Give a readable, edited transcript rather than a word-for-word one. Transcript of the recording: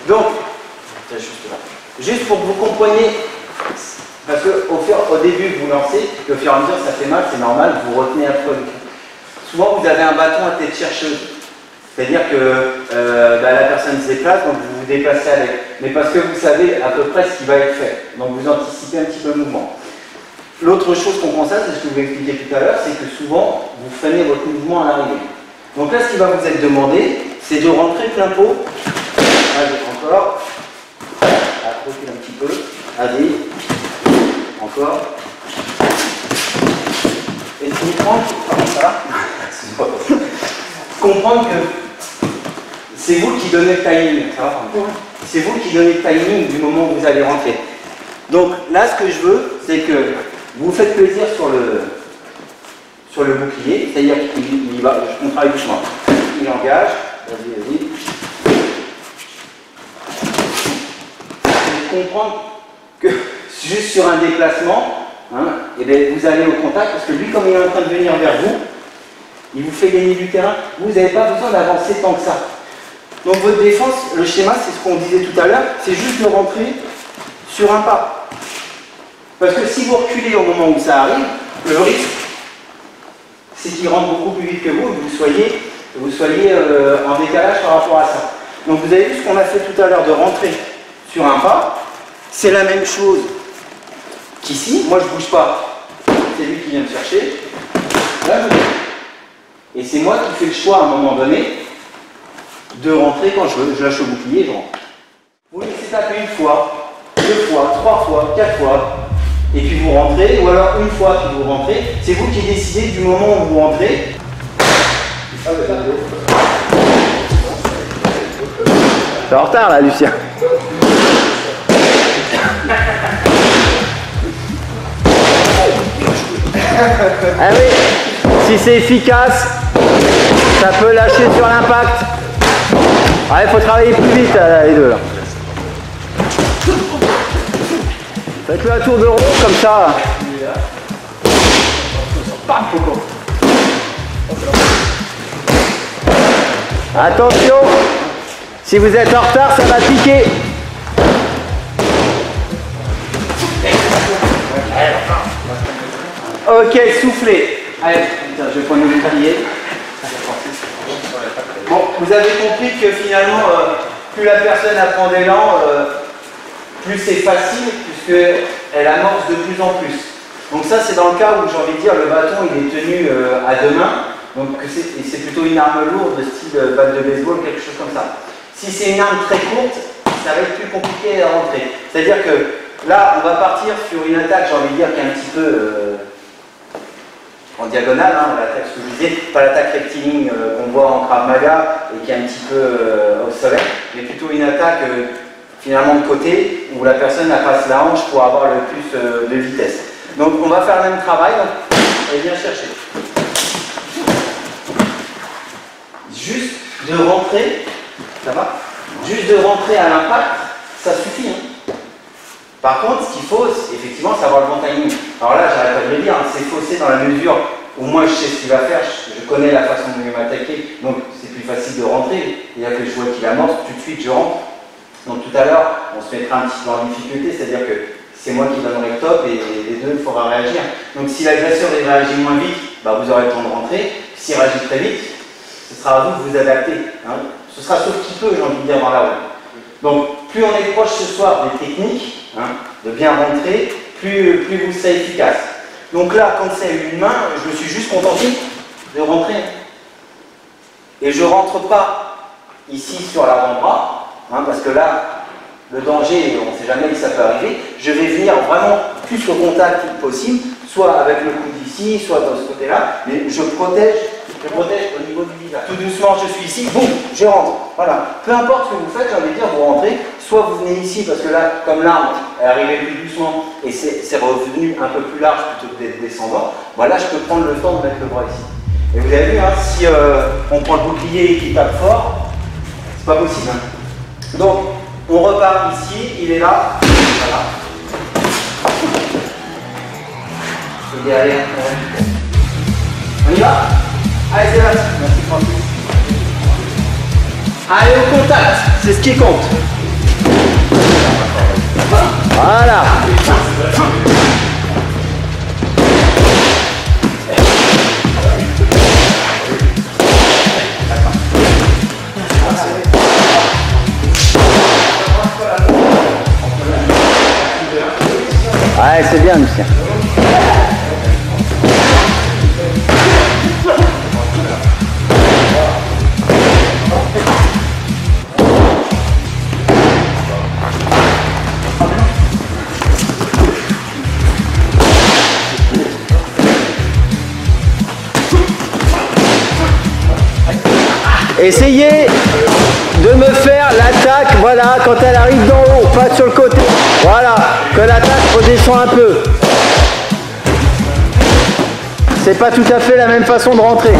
Donc, juste pour que vous compreniez, parce qu'au début vous lancez, et au fur et à mesure ça fait mal, c'est normal, vous retenez un peu. Souvent vous avez un bâton à tête chercheuse, c'est-à-dire que la personne se déplace, donc vous vous déplacez avec, mais parce que vous savez à peu près ce qui va être fait, donc vous anticipez un petit peu le mouvement. L'autre chose qu'on constate, c'est ce que je vous ai expliqué tout à l'heure, c'est que souvent vous freinez votre mouvement à l'arrivée. Donc là, ce qui va vous être demandé, c'est de rentrer plein pot. Allez, encore. Recule un petit peu. Allez. Encore. Et comprendre, comprendre que c'est vous qui donnez le timing. C'est vous qui donnez le timing du moment où vous allez rentrer. Donc là, ce que je veux, c'est que vous faites plaisir sur le bouclier, c'est-à-dire qu'il va, on travaille doucement. Il engage. Vas-y, vas-y. Comprendre que juste sur un déplacement, et bien vous allez au contact, parce que lui, comme il est en train de venir vers vous, il vous fait gagner du terrain, vous n'avez pas besoin d'avancer tant que ça. Donc votre défense, le schéma, c'est ce qu'on disait tout à l'heure, c'est juste de rentrer sur un pas. Parce que si vous reculez au moment où ça arrive, le risque, c'est qu'il rentre beaucoup plus vite que vous, et que vous soyez en décalage par rapport à ça. Donc vous avez vu ce qu'on a fait tout à l'heure de rentrer sur un pas. C'est la même chose qu'ici. Moi, je ne bouge pas. C'est lui qui vient me chercher. Là, je bouge. Et c'est moi qui fais le choix à un moment donné de rentrer quand je veux. Je lâche le bouclier et je rentre. Vous laissez taper une fois, 2 fois, 3 fois, 4 fois. Et puis vous rentrez. Ou alors une fois, puis vous rentrez. C'est vous qui décidez du moment où vous rentrez. T'es en retard là, Lucien. Ah oui, si c'est efficace, ça peut lâcher sur l'impact. Il faut travailler plus vite là, les deux. Là. Faites-le à tour de rond comme ça. Attention, si vous êtes en retard, ça va piquer. Ok, soufflez. Allez, je vais prendre le bouclier. Bon, vous avez compris que finalement, plus la personne apprend d'élan, plus c'est facile, puisqu'elle amorce de plus en plus. Donc ça, c'est dans le cas où, j'ai envie de dire, le bâton, il est tenu à 2 mains. Donc c'est plutôt une arme lourde, de style balle de baseball, quelque chose comme ça. Si c'est une arme très courte, ça va être plus compliqué à rentrer. C'est-à-dire que là, on va partir sur une attaque, j'ai envie de dire, qui est un petit peu en diagonale, l'attaque, ce que je disais, pas l'attaque rectiligne qu'on voit en Krav Maga et qui est un petit peu obsolète, mais plutôt une attaque finalement de côté où la personne passe la hanche pour avoir le plus de vitesse. Donc on va faire le même travail, donc elle vient chercher. Juste de rentrer, ça va? Juste de rentrer à l'impact, ça suffit. Par contre, ce qu'il faut, c'est effectivement savoir le bon timing. Alors là, j'arrête pas de le dire, c'est faussé dans la mesure où moi je sais ce qu'il va faire, je connais la façon dont il va m'attaquer, donc c'est plus facile de rentrer. C'est-à-dire que je vois qu'il amorce, tout de suite je rentre. Donc tout à l'heure, on se mettra un petit peu en difficulté, c'est-à-dire que c'est moi qui donnerai le top et les deux, il faudra réagir. Donc si l'agresseur réagit moins vite, vous aurez le temps de rentrer. S'il réagit très vite, ce sera à vous de vous adapter. Ce sera sauf qui peut, j'ai envie de dire, dans la roue. Donc plus on est proche ce soir des techniques, de bien rentrer, plus vous serez efficace. Donc là, quand c'est une main, je me suis juste contenté de rentrer. Et je ne rentre pas ici sur l'avant-bras, parce que là, le danger, on ne sait jamais que ça peut arriver. Je vais venir vraiment plus au contact possible, soit avec le coude ici, soit dans ce côté-là, mais je protège au niveau du visage. Tout doucement, je suis ici, boum, je rentre. Voilà. Peu importe ce que vous faites, j'ai envie de dire, vous rentrez, soit vous venez ici, parce que là, comme l'arme est arrivée plus doucement, et c'est revenu un peu plus large plutôt que d'être descendant, voilà, je peux prendre le temps de mettre le bras ici. Et vous avez vu, si on prend le bouclier et qu'il tape fort, c'est pas possible. Donc, on repart ici, il est là, voilà. Et derrière, on y va? Allez, c'est parti. Merci Francis. Allez, au contact, c'est ce qui compte. Voilà. Ouais, c'est bien, Lucien. Essayez de me faire l'attaque, voilà, quand elle arrive d'en haut, pas sur le côté. Voilà, que l'attaque redescend un peu. C'est pas tout à fait la même façon de rentrer.